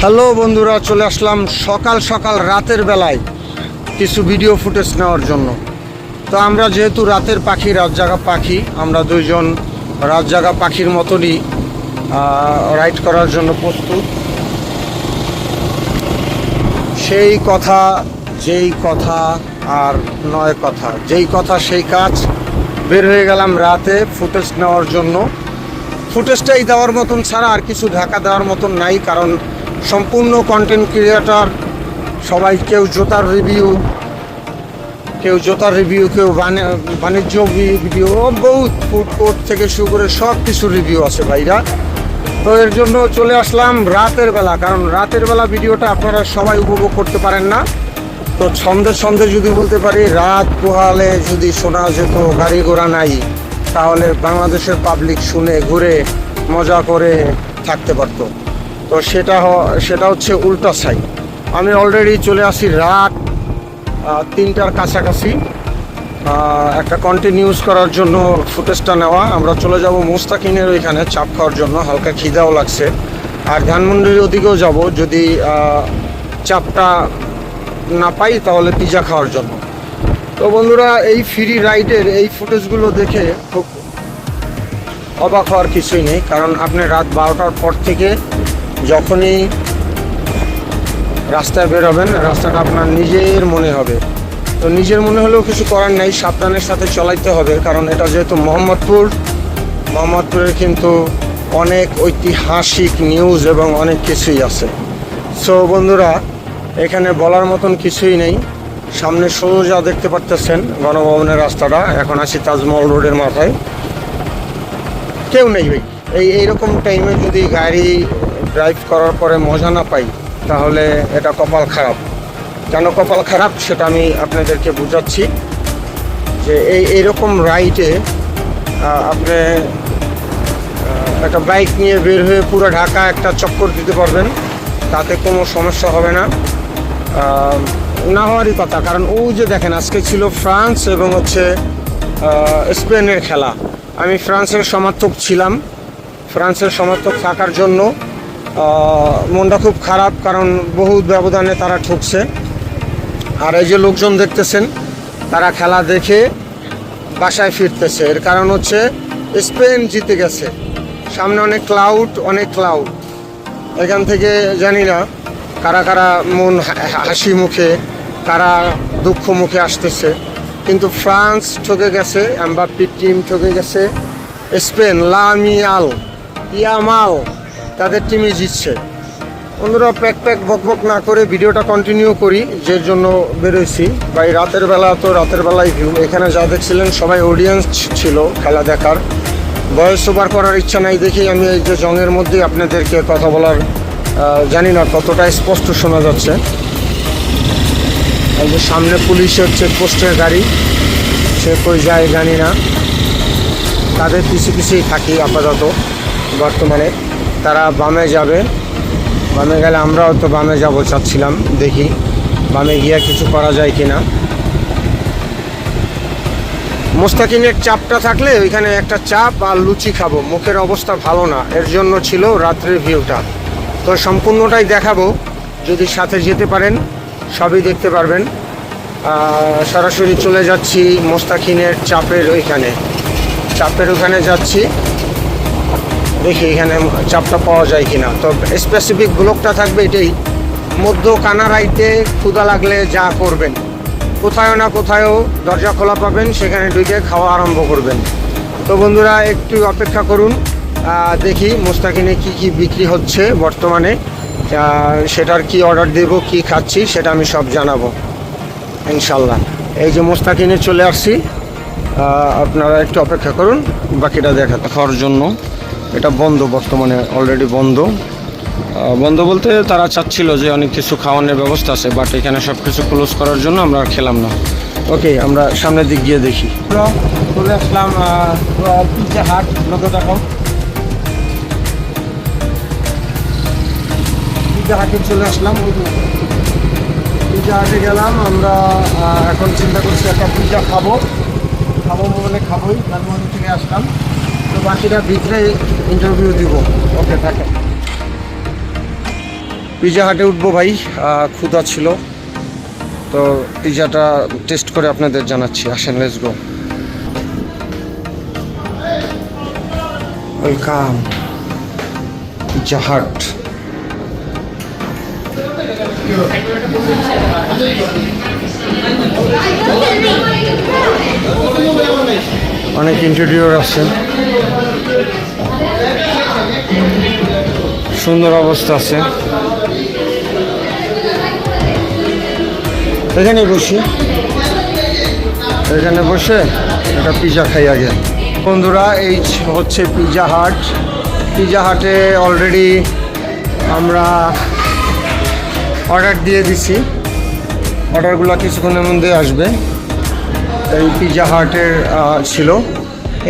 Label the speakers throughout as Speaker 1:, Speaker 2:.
Speaker 1: Hello বন্ধুরা, চলে আসলাম সকাল সকাল রাতের বেলায় কিছু ভিডিও ফুটেজ নেওয়ার জন্য। তো আমরা যেহেতু রাতের পাখি, রাত জাগা পাখি, আমরা দুইজন রাত জাগা পাখির মতনই রাইড করার জন্য প্রস্তুত। সেই কথা যেই কথা আর নয় কথা, যেই কথা সেই কাজ। বের হয়ে গেলাম রাতে ফুটেজ নেওয়ার জন্য। ফুটেজটাই দেওয়ার মতন ছাড়া আর কিছু ঢাকা দেওয়ার মতন নাই, কারণ সম্পূর্ণ কন্টেন্ট ক্রিয়েটর সবাই, কেউ জুতার রিভিউ, কেউ বাণিজ্য ভিডিও, বহুত ফুড কোর্ট থেকে শুরু করে সব কিছু রিভিউ আছে ভাইরা। তো এর জন্য চলে আসলাম রাতের বেলা, কারণ রাতের বেলা ভিডিওটা আপনারা সবাই উপভোগ করতে পারেন না। তো সন্ধ্যে যদি বলতে পারি, রাত পোহালে যদি শোনা যেত গাড়ি ঘোড়া নাই, তাহলে বাংলাদেশের পাবলিক শুনে ঘুরে মজা করে থাকতে পারতো। তো সেটা হচ্ছে উল্টা সাইড। আমি অলরেডি চলে আসি রাত 3টার কাছাকাছি একটা কন্টিনিউস করার জন্য ফুটেজটা নেওয়া। আমরা চলে যাব মোস্তাকিনের ওইখানে চাপ খাওয়ার জন্য, হালকা খিদাও লাগছে। আর ধানমন্ডির ওদিকেও যাব, যদি চাপটা না পাই তাহলে পিজা খাওয়ার জন্য। তো বন্ধুরা, এই ফ্রি রাইডের এই ফুটেজগুলো দেখে খুব অবাক হওয়ার কিছুই নেই, কারণ আপনি রাত 12টার পর থেকে যখনই রাস্তায় বেরোবেন, রাস্তাটা আপনার নিজের মনে হবে। তো নিজের মনে হলেও কিছু করার নাই, সাবধানের সাথে চলাইতে হবে, কারণ এটা যেহেতু মোহাম্মদপুরের কিন্তু অনেক ঐতিহাসিক নিউজ এবং অনেক কিছুই আছে। সো বন্ধুরা, এখানে বলার মতন কিছুই নেই। সামনে সোজা দেখতে পারতেছেন গণভবনের রাস্তাটা। এখন আছি তাজমহল রোডের মাথায়, কেউ নেই ভাই। এইরকম টাইমে যদি গাড়ি ড্রাইভ করার পরে মজা না পাই, তাহলে এটা কপাল খারাপ। কেন কপাল খারাপ সেটা আমি আপনাদেরকে বুঝাচ্ছি। যে এইরকম রাইডে আপনি একটা বাইক নিয়ে বের হয়ে পুরো ঢাকা একটা চক্কর দিতে পারবেন, তাতে কোনো সমস্যা হবে না। না হওয়ারই কথা, কারণ ওই যে দেখেন, আজকে ছিল ফ্রান্স এবং স্পেনের খেলা। আমি ফ্রান্সের সমর্থক ছিলাম। ফ্রান্সের সমর্থক থাকার জন্য মনটা খুব খারাপ, কারণ বহুত ব্যবধানে তারা ঠকছে। আর এই যে লোকজন দেখতেছেন, তারা খেলা দেখে বাসায় ফিরতেছে। এর কারণ হচ্ছে স্পেন জিতে গেছে। সামনে অনেক ক্লাউড। এখান থেকে জানি না কারা কারা মন হাসি মুখে, কারা দুঃখ মুখে আসতেছে। কিন্তু ফ্রান্স ঠকে গেছে, এমবাপ্পের টিম ঠকে গেছে। স্পেন ইয়ামাল তাদের টিমই জিতছে। বন্ধুরা, প্যাক বক না করে ভিডিওটা কন্টিনিউ করি, যে জন্য বেরোইছি। ভাই রাতের বেলায় ভিউ। এখানে যা দেখছিলেন সবাই অডিয়েন্স ছিল খেলা দেখার। ভয়েস ওভার করার ইচ্ছা নাই দেখেই আমি এই যে জংয়ের মধ্যেই আপনাদেরকে কথা বলার, জানি না কতটা স্পষ্ট শোনা যাচ্ছে। এই যে সামনে পুলিশের চেকপোস্টের গাড়ি, সে কই যায় জানি না। তাদের পিছিয়েই থাকি আপাতত বর্তমানে। তারা বামে যাবে, বামে গেলে আমরাও তো বামে যাব চাচ্ছিলাম। দেখি বামে গিয়ে কিছু করা যায় কিনা। মোস্তাকিনের চাপটা থাকলে ওইখানে একটা চাপ আর লুচি খাবো। মুখের অবস্থা ভালো না, এর জন্য ছিল রাত্রের ভিউটা। তো সম্পূর্ণটাই দেখাবো, যদি সাথে যেতে পারেন সবই দেখতে পারবেন। সরাসরি চলে যাচ্ছি মোস্তাকিনের চাপের ওইখানে যাচ্ছি। দেখি এখানে চাপটা পাওয়া যায় কিনা। তো স্পেসিফিক ব্লকটা থাকবে এটাই, মধ্য কানারাইতে ক্ষুধা লাগলে যা করবেন, কোথাও না কোথাও দরজা খোলা পাবেন, সেখানে ঢুকে খাওয়া আরম্ভ করবেন। তো বন্ধুরা, একটু অপেক্ষা করুন, দেখি মোস্তাকিনে কি বিক্রি হচ্ছে বর্তমানে, সেটার কি অর্ডার দেব, কি খাচ্ছি সেটা আমি সব জানাবো ইনশাল্লাহ। এই যে মোস্তাকিনে চলে আসছি, আপনারা একটু অপেক্ষা করুন, বাকিটা দেখার জন্য। এটা বন্ধ বর্তমানে, অলরেডি বন্ধ বলতে তারা চাচ্ছিল যে অনেক কিছু খাওয়ানোর ব্যবস্থা আছে, বাট এখানে সব কিছু ক্লোজ করার জন্য আমরা আর খেলাম না। ওকে, আমরা সামনের দিক গিয়ে দেখি। চলে আসলাম পিৎজা হাট। লোকে দেখাও, পিৎজা হাটে চলে আসলাম। পিৎজা হাটে গেলাম আমরা। এখন চিন্তা করছি একটা পিৎজা খাবো মানে খাবোই। ধানমন্ডি থেকে আসলাম, তো বাকিটা ভিতরে ইন্টারভিউ দিব। ওকে, থাকে। পিজা হাটে উঠবো ভাই, ক্ষুধা ছিল, তো পিজাটা টেস্ট করে আপনাদের জানাচ্ছি। আসেন, লেটস গো। ওয়েলকাম পিজা হাট। অনেক ইন্টেরিয়র আছে, সুন্দর অবস্থা আছে। এখানে বসে একটা পিজা খাই আগে। বন্ধুরা, এই হচ্ছে পিজা হাট। পিজা হাটে অলরেডি আমরা অর্ডার দিয়ে দিছি, অর্ডারগুলো কিছুক্ষণের মধ্যে আসবে। এই পিজা হাটের ছিল,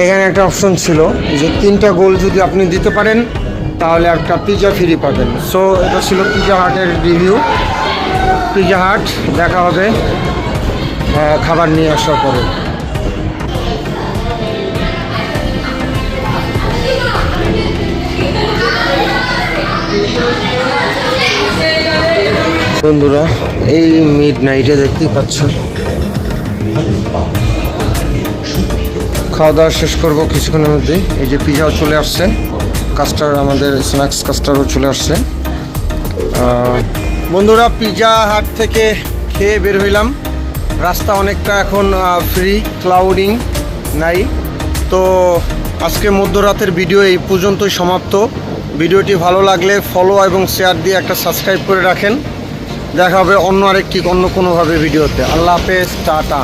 Speaker 1: এখানে একটা অপশন ছিল যে 3টা গোল যদি আপনি দিতে পারেন তাহলে একটা পিজা ফ্রি পাবেন। সো এটা ছিল পিজা হাটের রিভিউ। পিজা হাট, দেখা হবে খাবার নিয়ে আসার পরে। বন্ধুরা, এই মিড নাইটে দেখতেই পাচ্ছেন, খাওয়া দাওয়া শেষ করবো কিছুক্ষণের মধ্যেই। এই যে পিজাও চলে আসছে, কাস্টার্ড, আমাদের স্ন্যাক্স কাস্টার্ডও চলে আসছে। বন্ধুরা, পিজা হাট থেকে খেয়ে বের হইলাম। রাস্তা অনেকটা এখন ফ্রি, ক্লাউডিং নাই। তো আজকে মধ্যরাতের ভিডিও এই পর্যন্তই সমাপ্ত। ভিডিওটি ভালো লাগলে ফলো এবং শেয়ার দিয়ে একটা সাবস্ক্রাইব করে রাখেন। দেখা হবে অন্য কোনোভাবে ভিডিওতে। আল্লাহ হাফেজ, টাটা।